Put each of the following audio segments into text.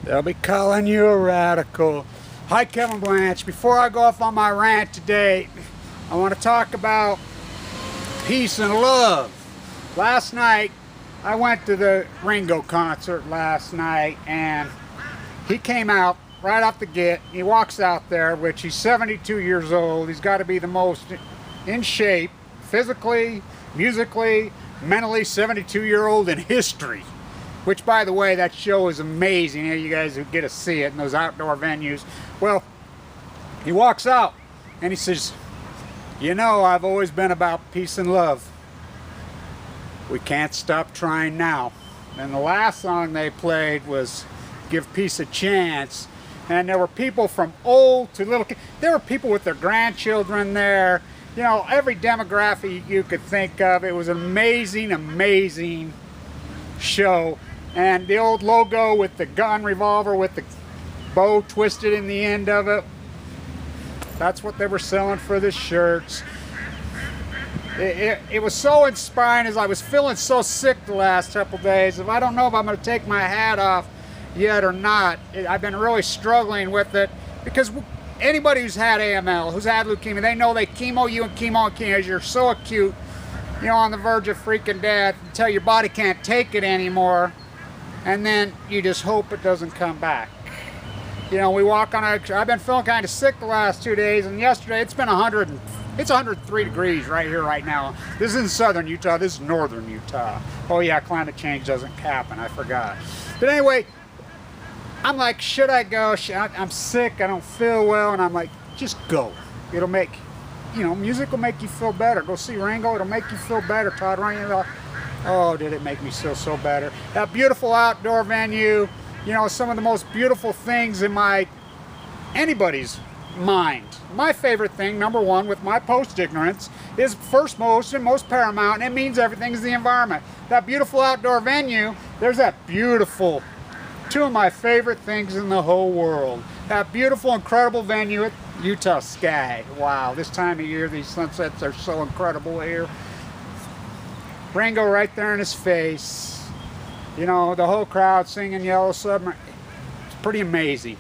They'll be calling you a radical. Hi, Kevin Blanch. Before I go off on my rant today, I want to talk about peace and love. Last night, I went to the Ringo concert last night, and he came out right off the get. He walks out there, which he's 72 years old. He's got to be the most in shape, physically, musically, mentally 72-year-old in history. Which, by the way, that show is amazing. You guys who get to see it in those outdoor venues. Well, he walks out and he says, "You know, I've always been about peace and love. We can't stop trying now." And the last song they played was "Give Peace a Chance." And there were people from old to little kids. There were people with their grandchildren there. You know, every demographic you could think of. It was an amazing, amazing show. And the old logo with the gun revolver with the bow twisted in the end of it, that's what they were selling for the shirts. It was so inspiring, as I was feeling so sick the last couple days. I don't know if I'm going to take my hat off yet or not. I've been really struggling with it, because anybody who's had AML, who's had leukemia, they know they chemo you and chemo and chemo. You're so acute, you know, on the verge of freaking death until your body can't take it anymore. And then you just hope it doesn't come back. You know, we walk on I've been feeling kind of sick the last 2 days, and yesterday it's been 103 degrees right here right now. This isn't southern Utah, this is northern Utah. Oh yeah, climate change doesn't happen, I forgot. But anyway, I'm like, should I go? I'm sick, I don't feel well, and I'm like, just go. It'll make, you know, music will make you feel better. Go see Ringo, it'll make you feel better, Todd. Oh, did it make me feel so better. That beautiful outdoor venue, you know, some of the most beautiful things in anybody's mind. My favorite thing, number one, with my post-ignorance, is first most and most paramount, and it means everything, is the environment. That beautiful outdoor venue, there's that beautiful, two of my favorite things in the whole world. That beautiful, incredible venue at Utah Sky. Wow, this time of year, these sunsets are so incredible here. Ringo right there in his face. You know, the whole crowd singing Yellow Submarine. It's pretty amazing.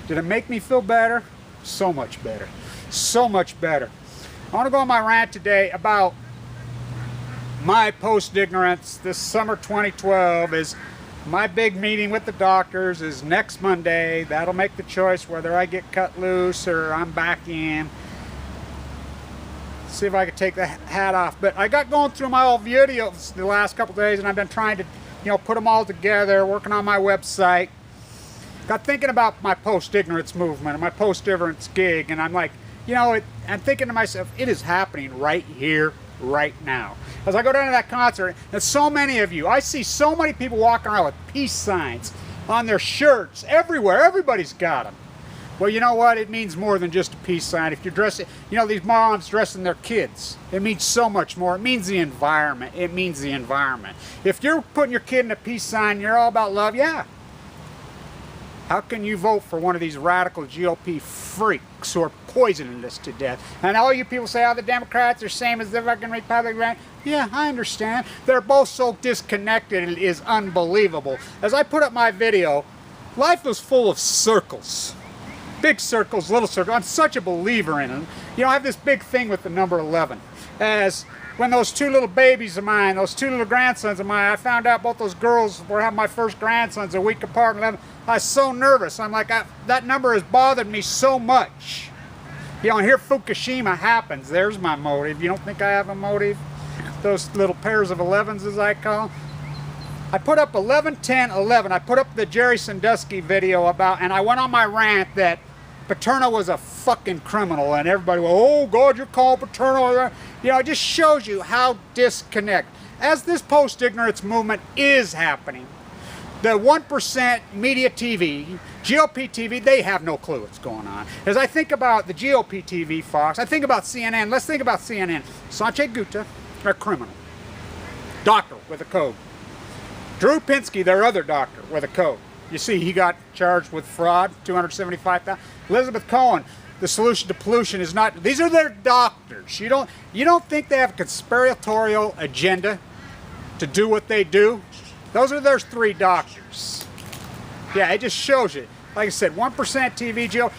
Did it make me feel better? So much better. So much better. I want to go on my rant today about my post-ignorance. This summer 2012 is my big meeting with the doctors is next Monday. That'll make the choice whether I get cut loose or I'm back in. See if I could take the hat off. But I got going through my old videos the last couple days, and I've been trying to, you know, put them all together, working on my website. Got thinking about my post-ignorance movement and my post-ignorance gig, and I'm like, you know, I'm thinking to myself, it is happening right here, right now. As I go down to that concert, and so many of you, I see so many people walking around with peace signs on their shirts everywhere. Everybody's got them. Well, you know what? It means more than just a peace sign. If you're dressing, you know, these moms dressing their kids, it means so much more. It means the environment. It means the environment. If you're putting your kid in a peace sign, you're all about love, yeah. How can you vote for one of these radical GOP freaks who are poisoning us to death? And all you people say, oh, the Democrats are the same as the fucking Republicans. Yeah, I understand. They're both so disconnected, it is unbelievable. As I put up my video, life was full of circles. Big circles, little circles. I'm such a believer in them. You know, I have this big thing with the number 11. As when those two little babies of mine, those two little grandsons of mine, I found out both those girls were having my first grandsons a week apart. 11. I was so nervous. I'm like, that number has bothered me so much. You know, and here Fukushima happens. There's my motive. You don't think I have a motive? Those little pairs of 11s, as I call them. I put up 11, 10, 11. I put up the Jerry Sandusky video about, and I went on my rant that Paterno was a fucking criminal, and everybody went, oh God, you're calling Paterno. You know, it just shows you how disconnect. As this post-ignorance movement is happening, the 1% media TV, GOP TV, they have no clue what's going on. As I think about the GOP TV, Fox, I think about CNN. Let's think about CNN. Sanjay Gupta, a criminal. Doctor with a code. Drew Pinsky, their other doctor, with a code. You see, he got charged with fraud, $275,000. Elizabeth Cohen, the solution to pollution is not. These are their doctors. You don't think they have a conspiratorial agenda to do what they do? Those are their three doctors. Yeah, it just shows you. Like I said, 1% TV, Joe.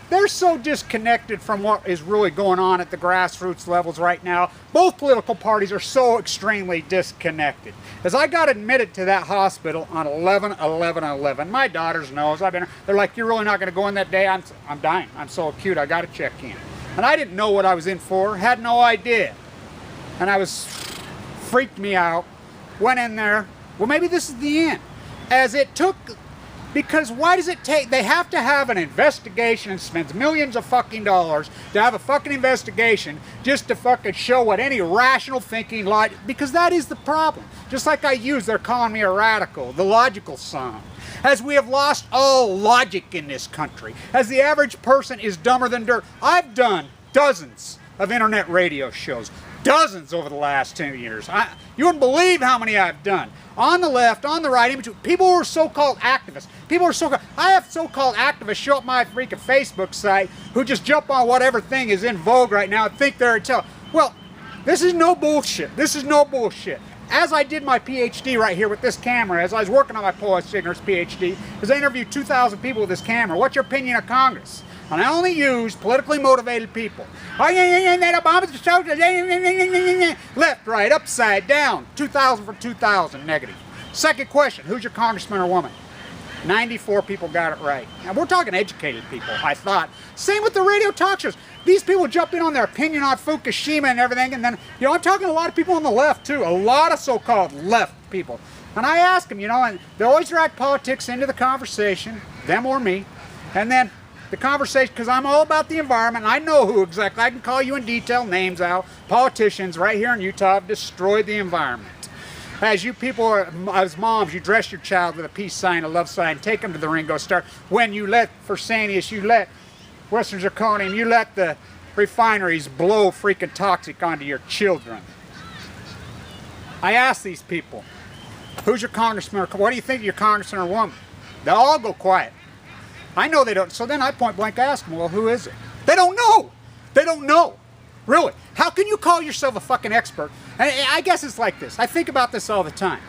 They're so disconnected from what is really going on at the grassroots levels right now. Both political parties are so extremely disconnected. As I got admitted to that hospital on 11/11/11, my daughters knows. They're like, "You're really not going to go in that day?" I'm dying. I'm so acute. I got to check in. And I didn't know what I was in for. Had no idea. And I was freaked me out. Went in there. Well, maybe this is the end. As it took. Because why does it take, they have to have an investigation and spends millions of fucking dollars to have a fucking investigation just to fucking show what any rational thinking, because that is the problem. Just like they're calling me a radical, the logical son. As we have lost all logic in this country, as the average person is dumber than dirt. I've done dozens of internet radio shows, dozens over the last 10 years. You wouldn't believe how many I've done. On the left, on the right, in between. People who are so-called activists. I have so-called activists show up my freaking Facebook site who just jump on whatever thing is in vogue right now and think they're intelligent. Well, this is no bullshit. This is no bullshit. As I did my PhD right here with this camera, as I was working on my post-ignorance PhD, as I interviewed 2,000 people with this camera, what's your opinion of Congress? And I only use politically motivated people. Left, right, upside down. 2,000 for 2,000, negative. Second question, who's your congressman or woman? 94 people got it right. Now, we're talking educated people, I thought. Same with the radio talk shows. These people jump in on their opinion on Fukushima and everything, and then, I'm talking to a lot of people on the left, too. A lot of so-called left people. And I ask them, and they always drag politics into the conversation, them or me, and then the conversation, because I'm all about the environment, and I know who exactly. I can call you in detail, names out. Politicians right here in Utah have destroyed the environment. As you people, as moms, you dress your child with a peace sign, a love sign, take them to the ring, go start. When you let Fresenius, you let Western Zirconium, you let the refineries blow freaking toxic onto your children. I ask these people, who's your congressman, or what do you think of your congressman or woman? They'll all go quiet. I know they don't. So then I point blank ask them, well, who is it? They don't know. They don't know. Really. How can you call yourself a fucking expert? And I guess it's like this. I think about this all the time.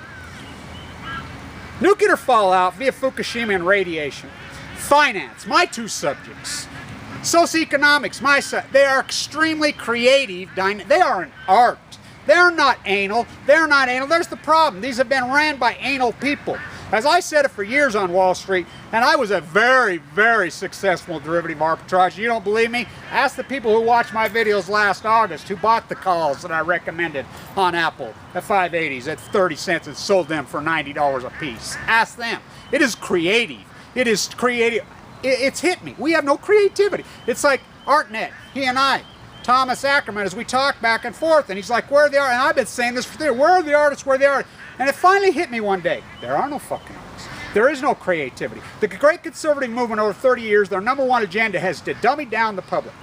Nuclear fallout via Fukushima and radiation. Finance, my two subjects. Socioeconomics, they are extremely creative. They are an art. They're not anal. They're not anal. There's the problem. These have been ran by anal people. As I said it for years on Wall Street, and I was a very, very successful derivative arbitrage. You don't believe me? Ask the people who watched my videos last August who bought the calls that I recommended on Apple at 580s at 30 cents and sold them for $90 a piece. Ask them. It is creative. It is creative. It's hit me. We have no creativity. It's like ArtNet, he and I, Thomas Ackerman, as we talk back and forth, and he's like, where are the artists? And I've been saying this for years. Where are the artists? Where are the artists? And it finally hit me one day. There are no fucking artists. There is no creativity. The great conservative movement over 30 years, their number one agenda has to dummy down the public.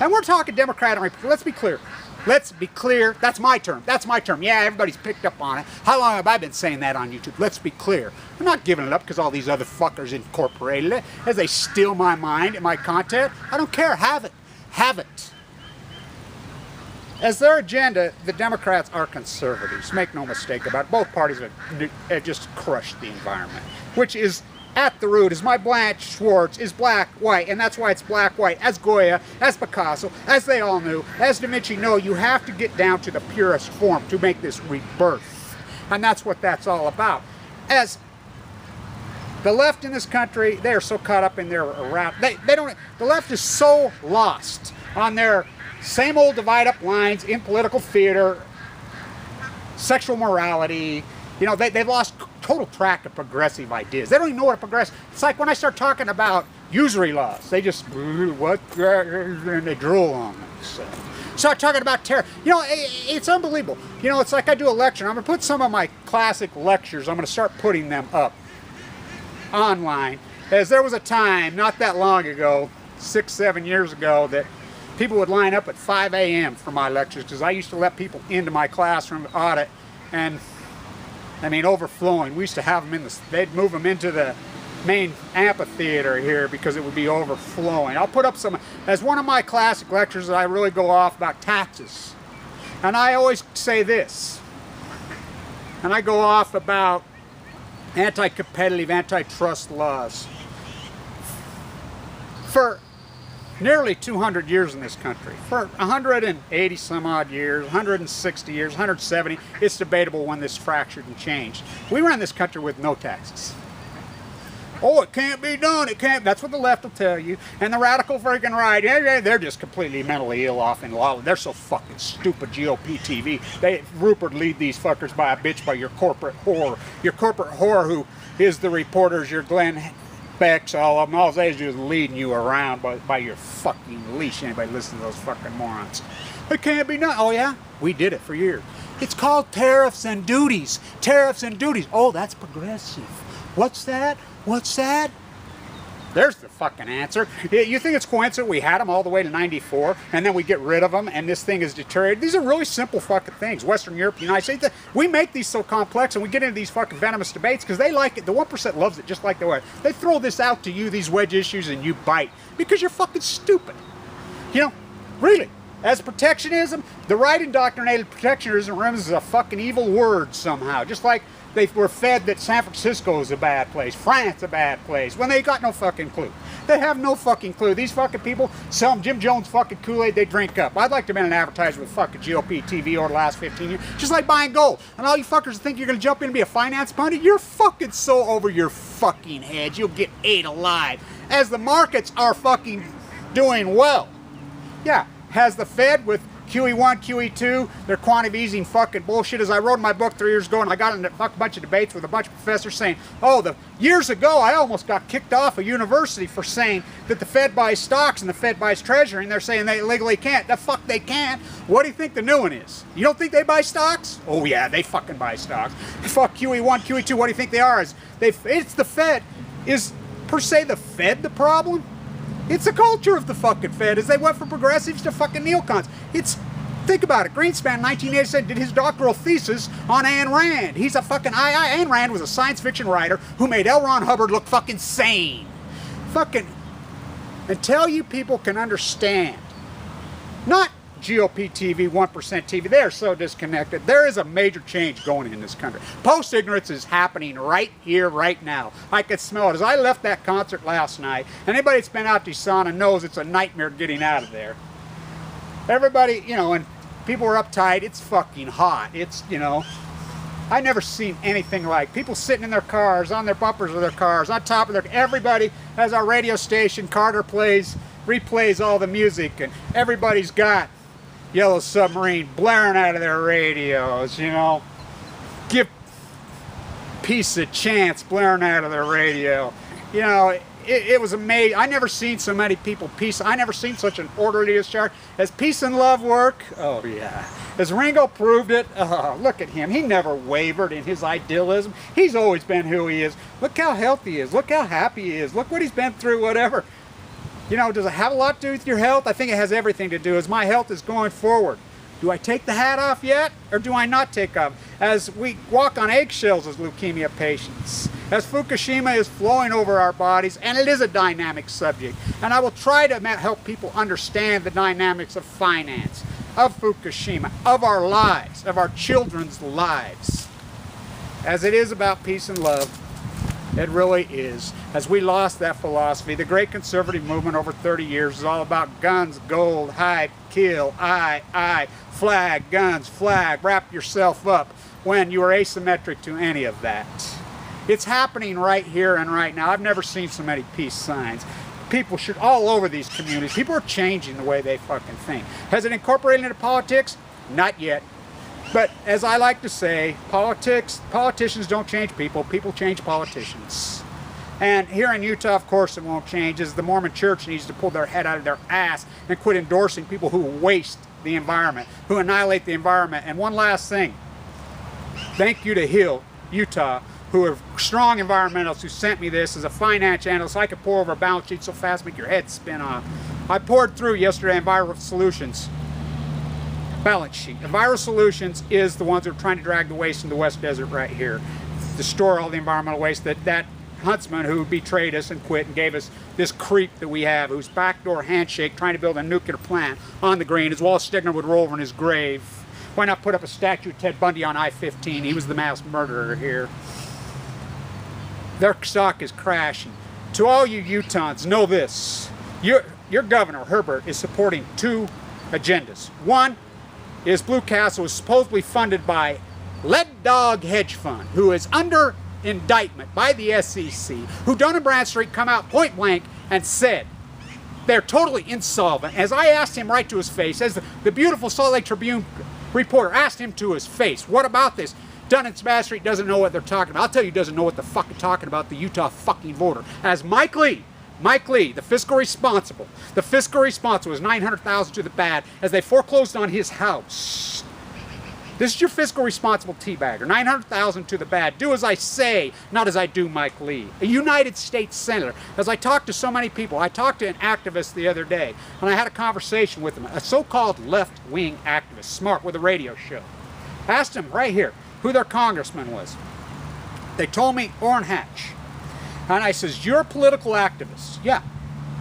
And we're talking Democrat and Republican. Let's be clear. Let's be clear. That's my term. That's my term. Yeah, everybody's picked up on it. How long have I been saying that on YouTube? Let's be clear. I'm not giving it up because all these other fuckers incorporated it. As they steal my mind and my content, I don't care. Have it. Have it. As their agenda, the Democrats are conservatives. Make no mistake about it. Both parties have just crushed the environment, which is at the root. As my Blanche Schwartz is black, white, and that's why it's black, white. As Goya, as Picasso, as they all knew, as Da Vinci knew, you have to get down to the purest form to make this rebirth. And that's what that's all about. As the left in this country, they are so caught up in their the left is so lost on their same old divide up lines in political theater, sexual morality. They've lost total track of progressive ideas. They don't even know what a progressive. It's like when I start talking about usury laws, they just what and they drool on them. So start talking about terror. It's unbelievable. It's like I do a lecture. I'm gonna put some of my classic lectures. I'm gonna start putting them up online. As there was a time not that long ago, 6-7 years ago, that people would line up at 5 a.m. for my lectures because I used to let people into my classroom audit, and overflowing. We used to have them they'd move them into the main amphitheater here because it would be overflowing. I'll put up some, as one of my classic lectures that I really go off about taxes. And I always say this, and I go off about anti-competitive, antitrust laws. For nearly 200 years in this country, for 180 some odd years, 160 years, 170, it's debatable when this fractured and changed. We ran this country with no taxes. Oh, it can't be done, it can't. That's what the left will tell you. And the radical freaking right, yeah, they're just completely mentally ill off in law. They're so fucking stupid, GOP TV. Rupert lead these fuckers by a bitch by your corporate whore. Your corporate whore who is the reporters, your Glenn Becks, all of them. All they do is leading you around by your fucking leash. Anybody listen to those fucking morons? It can't be done. Oh yeah? We did it for years. It's called tariffs and duties. Tariffs and duties. Oh, that's progressive. What's that? What's that? There's the fucking answer. You think it's coincident we had them all the way to 94 and then we get rid of them and this thing is deteriorated? These are really simple fucking things. Western Europe, United States, we make these so complex and we get into these fucking venomous debates because they like it. The 1% loves it just like the way. They throw this out to you, these wedge issues, and you bite because you're fucking stupid. You know, really. As protectionism, the right indoctrinated protectionism is a fucking evil word somehow. Just like they were fed that San Francisco is a bad place, France a bad place, when they got no fucking clue. They have no fucking clue. These fucking people sell them Jim Jones fucking Kool-Aid they drink up. I'd like to have been an advertiser with fucking GOP TV over the last 15 years. Just like buying gold. And all you fuckers think you're going to jump in and be a finance pundit, you're fucking so over your fucking heads. You'll get ate alive. As the markets are fucking doing well. Yeah, has the Fed with QE1, QE2, their quantitative easing fucking bullshit. As I wrote in my book 3 years ago, and I got in a bunch of debates with a bunch of professors saying, oh, years ago I almost got kicked off a university for saying that the Fed buys stocks and the Fed buys treasury, and they're saying they legally can't. The fuck they can't. What do you think the new one is? You don't think they buy stocks? Oh yeah, they fucking buy stocks. Fuck QE1, QE2, what do you think they are? It's the Fed. Is per se the Fed the problem? It's the culture of the fucking Fed, as they went from progressives to fucking neocons. Think about it. Greenspan in 1987 did his doctoral thesis on Ayn Rand. He's a fucking Ayn Rand was a science fiction writer who made L. Ron Hubbard look fucking sane. Fucking, until you people can understand, not GOP TV, 1% TV, they're so disconnected. There is a major change going in this country. Post-ignorance is happening right here, right now. I could smell it. As I left that concert last night, anybody that's been out to Sauna knows it's a nightmare getting out of there. Everybody, you know, and people are uptight. It's fucking hot. It's, you know, I never seen anything like people sitting in their cars, on their bumpers of their cars, on top of their, everybody has our radio station. Carter replays all the music, and everybody's got Yellow Submarine blaring out of their radios, you know. Give Peace a Chance blaring out of their radio. You know, it was amazing. I never seen so many people peace. I never seen such an orderly discharge. As peace and love work, oh yeah. As Ringo proved it, oh, look at him. He never wavered in his idealism. He's always been who he is. Look how healthy he is. Look how happy he is. Look what he's been through, whatever. You know, does it have a lot to do with your health? I think it has everything to do as my health is going forward. Do I take the hat off yet, or do I not take off? As we walk on eggshells as leukemia patients, as Fukushima is flowing over our bodies, and it is a dynamic subject. And I will try to help people understand the dynamics of finance, of Fukushima, of our lives, of our children's lives. As it is about peace and love, it really is. As we lost that philosophy, the great conservative movement over 30 years is all about guns, gold, hype, kill, I, flag, guns, flag, wrap yourself up, when you are asymmetric to any of that. It's happening right here and right now. I've never seen so many peace signs. People should, all over these communities, people are changing the way they fucking think. Has it incorporated into politics? Not yet. But as I like to say, politicians don't change people, people change politicians. And here in Utah, of course, it won't change, as the Mormon Church needs to pull their head out of their ass and quit endorsing people who waste the environment, who annihilate the environment. And one last thing, thank you to Hill, Utah, who are strong environmentalists who sent me this as a finance analyst. I could pour over a balance sheet so fast make your head spin off. I poured through yesterday Enviro Solutions balance sheet. Enviro Solutions is the ones that are trying to drag the waste in the West Desert right here, to store all the environmental waste that huntsman who betrayed us and quit and gave us this creep that we have, whose backdoor handshake trying to build a nuclear plant on the green, as Wallace Stegner would roll over in his grave. Why not put up a statue of Ted Bundy on I-15? He was the mass murderer here. Their stock is crashing. To all you Utahns, know this. Your governor, Herbert, is supporting two agendas. One is Blue Castle is supposedly funded by Lead Dog Hedge Fund, who is under indictment by the SEC, who Dun & Bradstreet come out point blank and said they're totally insolvent. As I asked him right to his face, as the beautiful Salt Lake Tribune reporter asked him to his face, what about this? Dun & Bradstreet doesn't know what they're talking about. I'll tell you, doesn't know what the fuck they're talking about, the Utah fucking voter. As Mike Lee, the fiscal responsible is $900,000 to the bad as they foreclosed on his house. This is your fiscal responsible teabagger. $900,000 to the bad. Do as I say, not as I do, Mike Lee. A United States Senator. As I talked to so many people, I talked to an activist the other day, and I had a conversation with him, a so-called left-wing activist, smart, with a radio show. Asked him right here who their congressman was. They told me Orrin Hatch. And I says, you're a political activist. Yeah.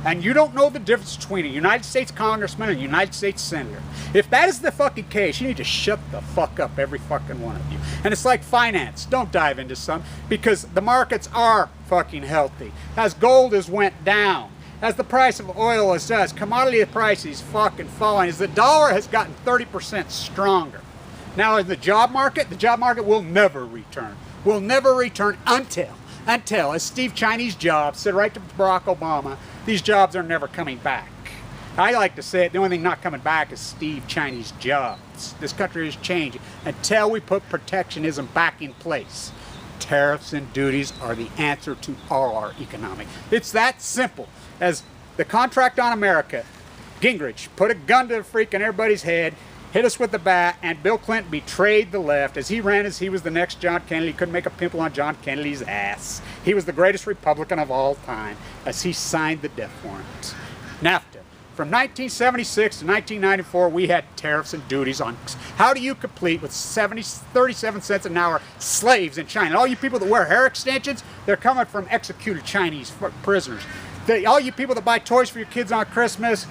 And you don't know the difference between a United States congressman and a United States senator. If that is the fucking case, you need to shut the fuck up, every fucking one of you. And it's like finance. Don't dive into some, because the markets are fucking healthy. As gold has went down, as the price of oil has done, as commodity prices fucking falling, as the dollar has gotten 30% stronger. Now in the job market will never return. Will never return until, as Steve Chinese Jobs said right to Barack Obama, these jobs are never coming back. I like to say it, the only thing not coming back is Steve Chinese Jobs. This country is changing until we put protectionism back in place. Tariffs and duties are the answer to all our economic. It's that simple. As the contract on America, Gingrich put a gun to the freaking everybody's head, hit us with the bat, and Bill Clinton betrayed the left as he ran as he was the next John Kennedy. Couldn't make a pimple on John Kennedy's ass. He was the greatest Republican of all time as he signed the death warrant. NAFTA. From 1976 to 1994, we had tariffs and duties on how do you complete with 37 cents an hour slaves in China. All you people that wear hair extensions, they're coming from executed Chinese prisoners. All you people that buy toys for your kids on Christmas,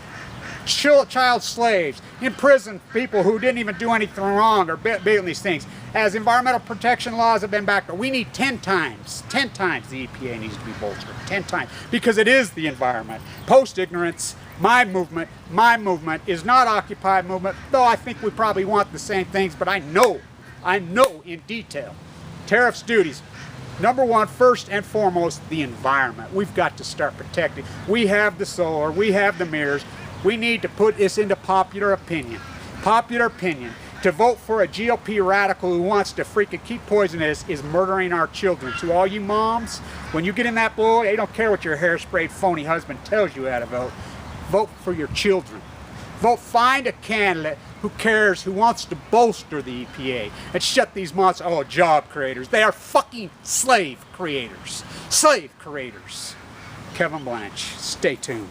child slaves, imprisoned people who didn't even do anything wrong or building these things. As environmental protection laws have been backed up, we need 10 times the EPA needs to be bolstered, 10 times, because it is the environment. Post-ignorance, my movement is not Occupy movement, though I think we probably want the same things, but I know in detail. Tariffs, duties. Number one, first and foremost, the environment. We've got to start protecting. We have the solar, we have the mirrors. We need to put this into popular opinion. Popular opinion. To vote for a GOP radical who wants to freaking keep poisoning us is murdering our children. To all you moms, when you get in that bull, they don't care what your hairsprayed phony husband tells you how to vote. Vote for your children. Vote, find a candidate who cares, who wants to bolster the EPA and shut these monsters. Oh, job creators. They are fucking slave creators. Slave creators. Kevin Blanch. Stay tuned.